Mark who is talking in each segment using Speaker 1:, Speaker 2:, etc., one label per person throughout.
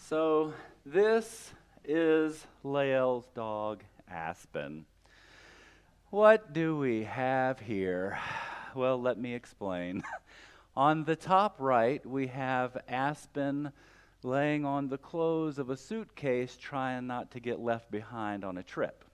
Speaker 1: So this is Lael's dog, Aspen. What do we have here? Well, let me explain. On the top right, we have Aspen laying on the clothes of a suitcase, trying not to get left behind on a trip.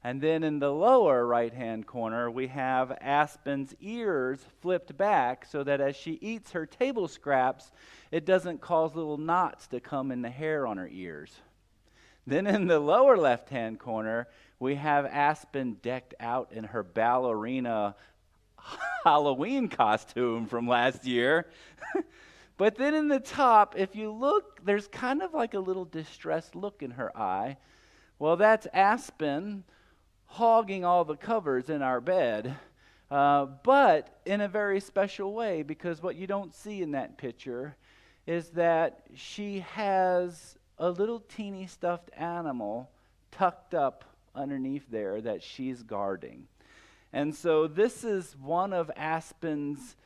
Speaker 1: And then in the lower right-hand corner, we have Aspen's ears flipped back so that as she eats her table scraps, it doesn't cause little knots to come in the hair on her ears. Then in the lower left-hand corner, we have Aspen decked out in her ballerina Halloween costume from last year. But then in the top, if you look, there's kind of like a little distressed look in her eye. Well, that's Aspen hogging all the covers in our bed, but in a very special way, because what you don't see in that picture is that she has a little teeny stuffed animal tucked up underneath there that she's guarding. And so this is one of Aspen's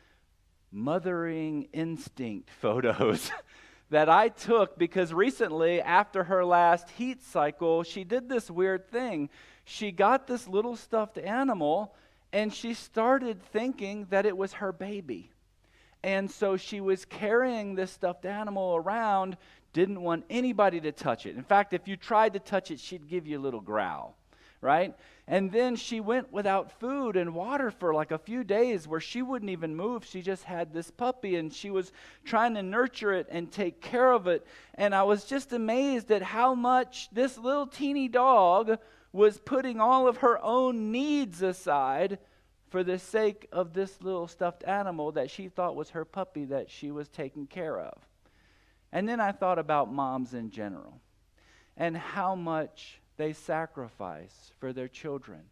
Speaker 1: mothering instinct photos that I took because recently, after her last heat cycle, she did this weird thing. She got this little stuffed animal and she started thinking that it was her baby. And so she was carrying this stuffed animal around, didn't want anybody to touch it. In fact, if you tried to touch it, she'd give you a little growl, right? And then she went without food and water for like a few days where she wouldn't even move. She just had this puppy and she was trying to nurture it and take care of it. And I was just amazed at how much this little teeny dog was putting all of her own needs aside for the sake of this little stuffed animal that she thought was her puppy that she was taking care of. And then I thought about moms in general and how much they sacrifice for their children,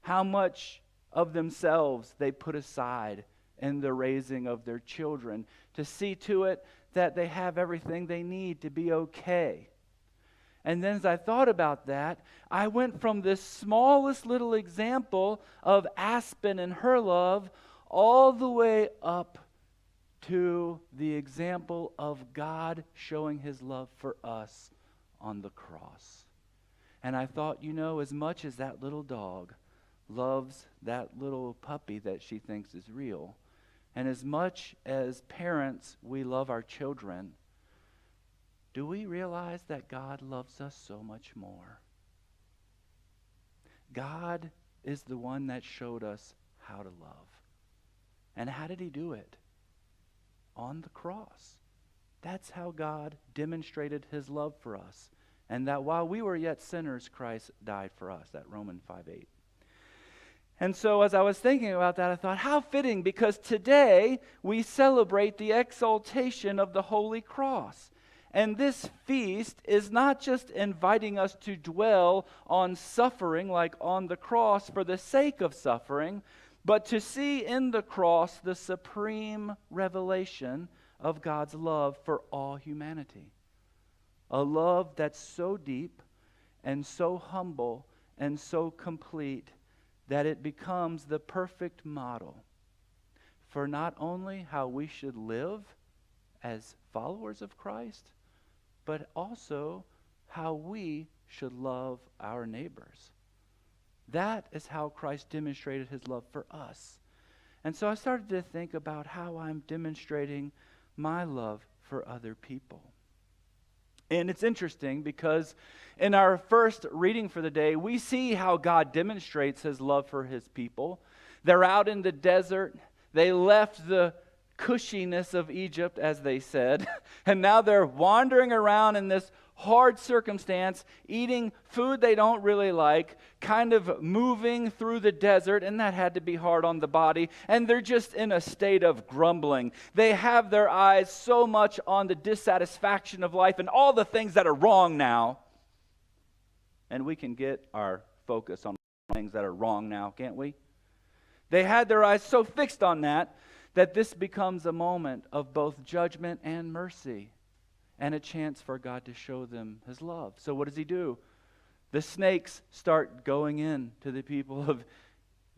Speaker 1: how much of themselves they put aside in the raising of their children to see to it that they have everything they need to be okay. And then as I thought about that, I went from this smallest little example of Aspen and her love all the way up to the example of God showing his love for us on the cross. And I thought, as much as that little dog loves that little puppy that she thinks is real, and as much as parents we love our children, do we realize that God loves us so much more? God is the one that showed us how to love. And how did he do it? On the cross. That's how God demonstrated his love for us. And that while we were yet sinners, Christ died for us. That Romans 5:8. And so as I was thinking about that, I thought, how fitting, because today we celebrate the exaltation of the Holy Cross. And this feast is not just inviting us to dwell on suffering like on the cross for the sake of suffering, but to see in the cross the supreme revelation of God's love for all humanity. A love that's so deep and so humble and so complete that it becomes the perfect model for not only how we should live as followers of Christ, but also how we should love our neighbors. That is how Christ demonstrated his love for us. And so I started to think about how I'm demonstrating my love for other people. And it's interesting because in our first reading for the day, we see how God demonstrates his love for his people. They're out in the desert. They left the cushiness of Egypt, as they said, and now they're wandering around in this hard circumstance, eating food they don't really like, kind of moving through the desert, and that had to be hard on the body, and they're just in a state of grumbling. They have their eyes so much on the dissatisfaction of life and all the things that are wrong now, and we can get our focus on things that are wrong now, can't we? They had their eyes so fixed on that this becomes a moment of both judgment and mercy and a chance for God to show them his love. So what does he do? The snakes start going in to the people of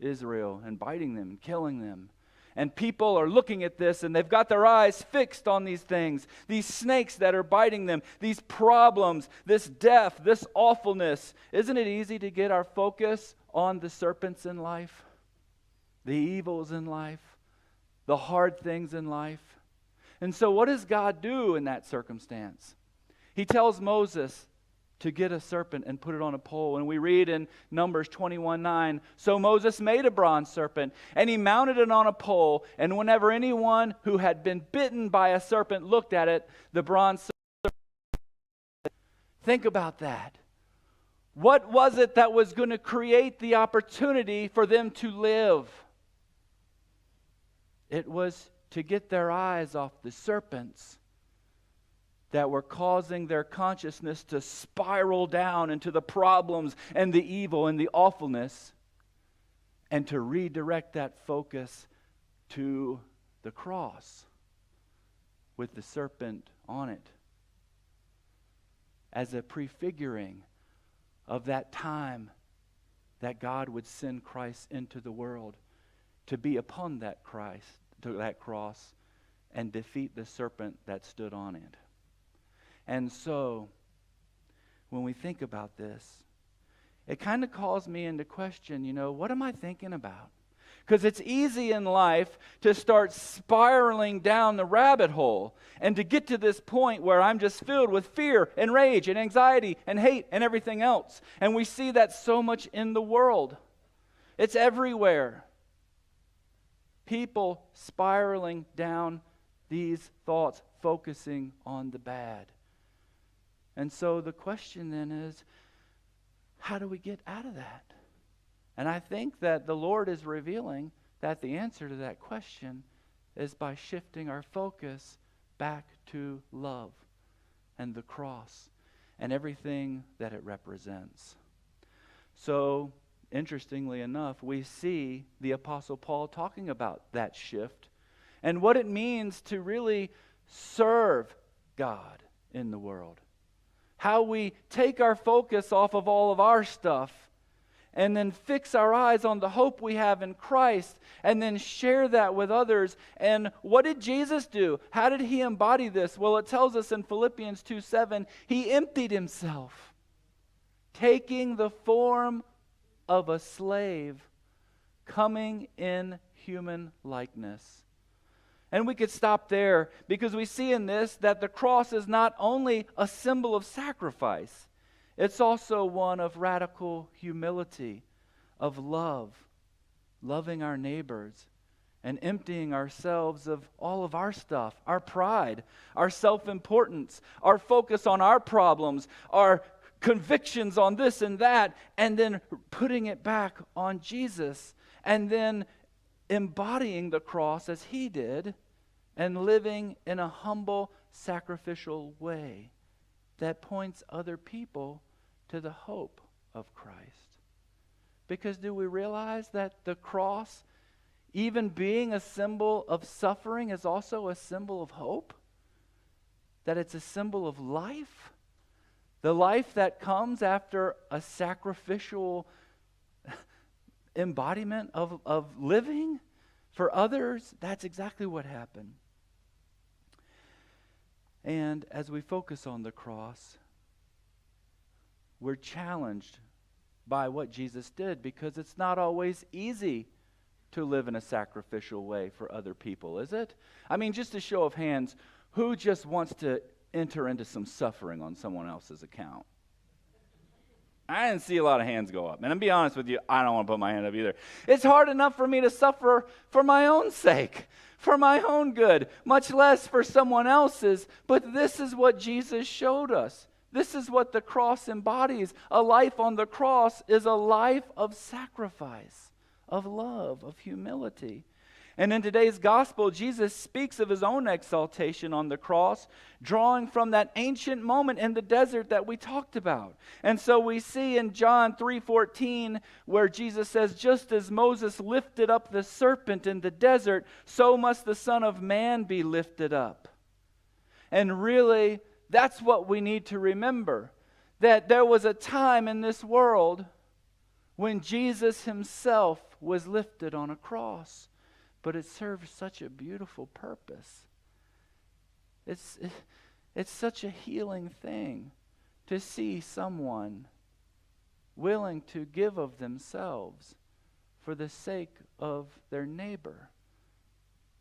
Speaker 1: Israel and biting them, killing them. And people are looking at this and they've got their eyes fixed on these things, these snakes that are biting them, these problems, this death, this awfulness. Isn't it easy to get our focus on the serpents in life, the evils in life, the hard things in life? And so what does God do in that circumstance? He tells Moses to get a serpent and put it on a pole. And we read in Numbers 21:9, so Moses made a bronze serpent, and he mounted it on a pole, and whenever anyone who had been bitten by a serpent looked at it, the bronze serpent. Think about that. What was it that was going to create the opportunity for them to live? It was to get their eyes off the serpents that were causing their consciousness to spiral down into the problems and the evil and the awfulness, and to redirect that focus to the cross with the serpent on it as a prefiguring of that time that God would send Christ into the world to be upon that cross and defeat the serpent that stood on it. And so, when we think about this, it kind of calls me into question, what am I thinking about? Because it's easy in life to start spiraling down the rabbit hole and to get to this point where I'm just filled with fear and rage and anxiety and hate and everything else. And we see that so much in the world. It's everywhere. People spiraling down these thoughts, focusing on the bad. And so the question then is, how do we get out of that? And I think that the Lord is revealing that the answer to that question is by shifting our focus back to love and the cross and everything that it represents. So, interestingly enough, we see the Apostle Paul talking about that shift and what it means to really serve God in the world. How we take our focus off of all of our stuff and then fix our eyes on the hope we have in Christ and then share that with others. And what did Jesus do? How did he embody this? Well, it tells us in Philippians 2:7, he emptied himself, taking the form of a slave, coming in human likeness. And we could stop there because we see in this that the cross is not only a symbol of sacrifice, it's also one of radical humility, of love, loving our neighbors, and emptying ourselves of all of our stuff, our pride, our self-importance, our focus on our problems, our convictions on this and that, and then putting it back on Jesus, and then embodying the cross as he did and living in a humble, sacrificial way that points other people to the hope of Christ. Because do we realize that the cross, even being a symbol of suffering, is also a symbol of hope? That it's a symbol of life? The life that comes after a sacrificial embodiment of living for others. That's exactly what happened. And as we focus on the cross, we're challenged by what Jesus did, because it's not always easy to live in a sacrificial way for other people, is it? I mean, just a show of hands, who just wants to enter into some suffering on someone else's account? I didn't see a lot of hands go up. And to be honest with you, I don't want to put my hand up either. It's hard enough for me to suffer for my own sake, for my own good, much less for someone else's. But this is what Jesus showed us. This is what the cross embodies. A life on the cross is a life of sacrifice, of love, of humility. And in today's gospel, Jesus speaks of his own exaltation on the cross, drawing from that ancient moment in the desert that we talked about. And so we see in John 3:14 where Jesus says, just as Moses lifted up the serpent in the desert, so must the Son of Man be lifted up. And really, that's what we need to remember, that there was a time in this world when Jesus himself was lifted on a cross. but it serves such a beautiful purpose. It's such a healing thing to see someone willing to give of themselves for the sake of their neighbor,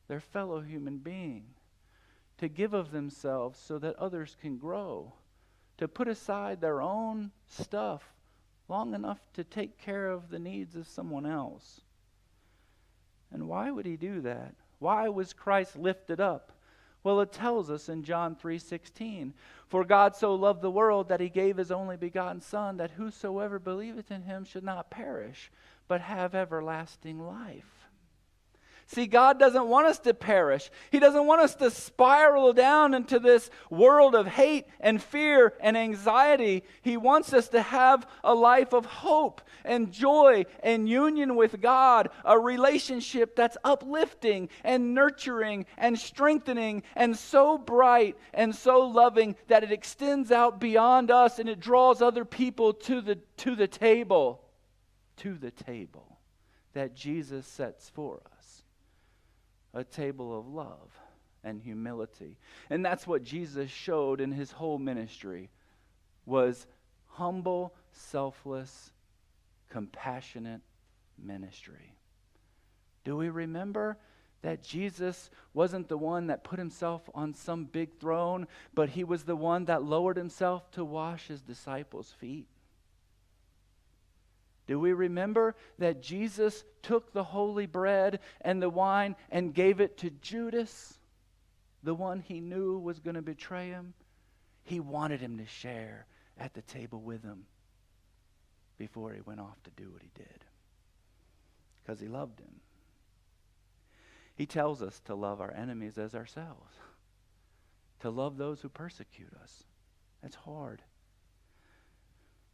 Speaker 1: their fellow human being, to give of themselves so that others can grow, to put aside their own stuff long enough to take care of the needs of someone else. And why would he do that? Why was Christ lifted up? Well, it tells us in John 3:16, "For God so loved the world that he gave his only begotten Son, that whosoever believeth in him should not perish, but have everlasting life." See, God doesn't want us to perish. He doesn't want us to spiral down into this world of hate and fear and anxiety. He wants us to have a life of hope and joy and union with God, a relationship that's uplifting and nurturing and strengthening and so bright and so loving that it extends out beyond us and it draws other people to the table that Jesus sets for us. A table of love and humility. And that's what Jesus showed in his whole ministry, was humble, selfless, compassionate ministry. Do we remember that Jesus wasn't the one that put himself on some big throne, but he was the one that lowered himself to wash his disciples' feet? Do we remember that Jesus took the holy bread and the wine and gave it to Judas, the one he knew was going to betray him? He wanted him to share at the table with him before he went off to do what he did, because he loved him. He tells us to love our enemies as ourselves, to love those who persecute us. That's hard.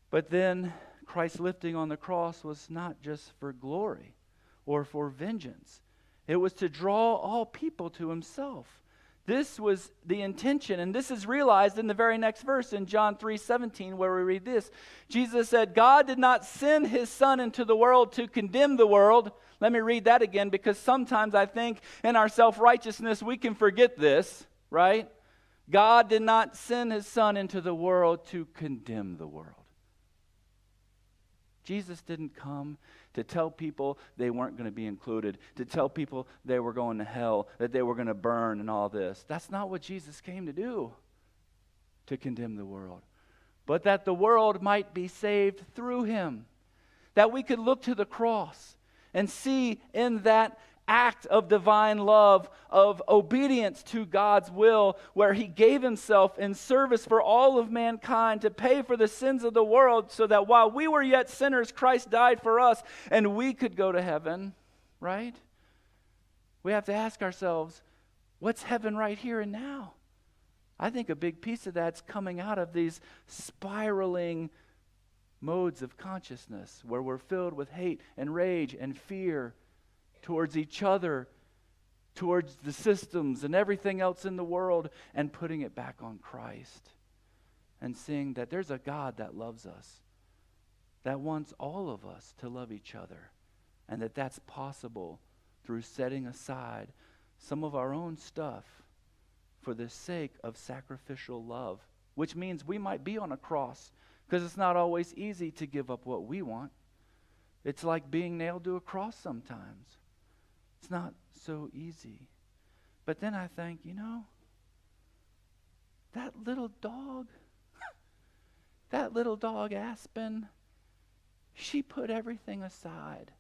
Speaker 1: But then Christ's lifting on the cross was not just for glory or for vengeance. It was to draw all people to himself. This was the intention, and this is realized in the very next verse in John 3:17, where we read this. Jesus said, "God did not send his Son into the world to condemn the world." Let me read that again, because sometimes I think in our self-righteousness we can forget this, right? God did not send his Son into the world to condemn the world. Jesus didn't come to tell people they weren't going to be included, to tell people they were going to hell, that they were going to burn and all this. That's not what Jesus came to do, to condemn the world. But that the world might be saved through him. That we could look to the cross and see in that act of divine love, of obedience to God's will, where he gave himself in service for all of mankind to pay for the sins of the world, so that while we were yet sinners, Christ died for us and we could go to heaven, right? We have to ask ourselves, what's heaven right here and now? I think a big piece of that's coming out of these spiraling modes of consciousness where we're filled with hate and rage and fear towards each other, towards the systems and everything else in the world, and putting it back on Christ and seeing that there's a God that loves us, that wants all of us to love each other, and that that's possible through setting aside some of our own stuff for the sake of sacrificial love, which means we might be on a cross, because it's not always easy to give up what we want. It's like being nailed to a cross sometimes. It's not so easy. But then I think, that little dog Aspen, she put everything aside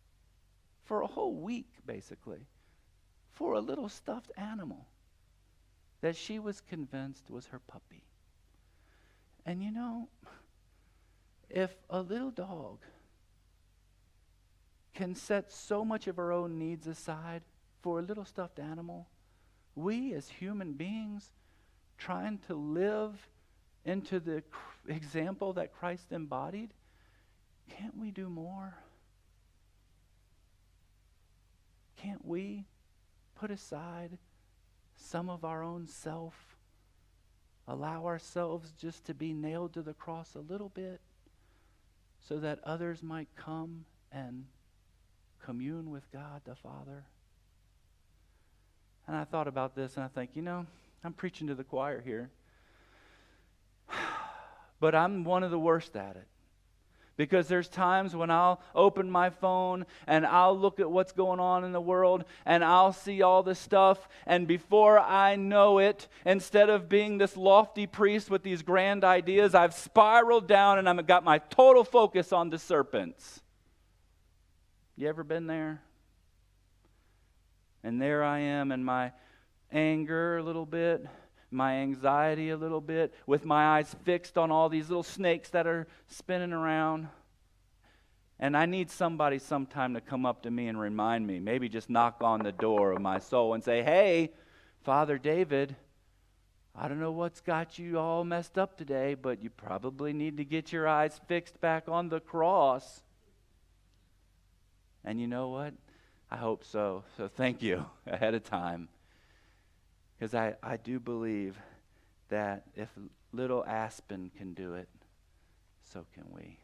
Speaker 1: for a whole week, basically, for a little stuffed animal that she was convinced was her puppy. And if a little dog can set so much of our own needs aside for a little stuffed animal, we as human beings trying to live into the example that Christ embodied, can't we do more? Can't we put aside some of our own self, allow ourselves just to be nailed to the cross a little bit so that others might come and commune with God the Father? And I thought about this, and I think, I'm preaching to the choir here. But I'm one of the worst at it. Because there's times when I'll open my phone and I'll look at what's going on in the world and I'll see all this stuff, and before I know it, instead of being this lofty priest with these grand ideas, I've spiraled down and I've got my total focus on the serpents. You ever been there? And there I am in my anger a little bit, my anxiety a little bit, with my eyes fixed on all these little snakes that are spinning around. And I need somebody sometime to come up to me and remind me, maybe just knock on the door of my soul and say, hey, Father David, I don't know what's got you all messed up today, but you probably need to get your eyes fixed back on the cross. And you know what? I hope so. So thank you ahead of time. Because I do believe that if little Aspen can do it, so can we.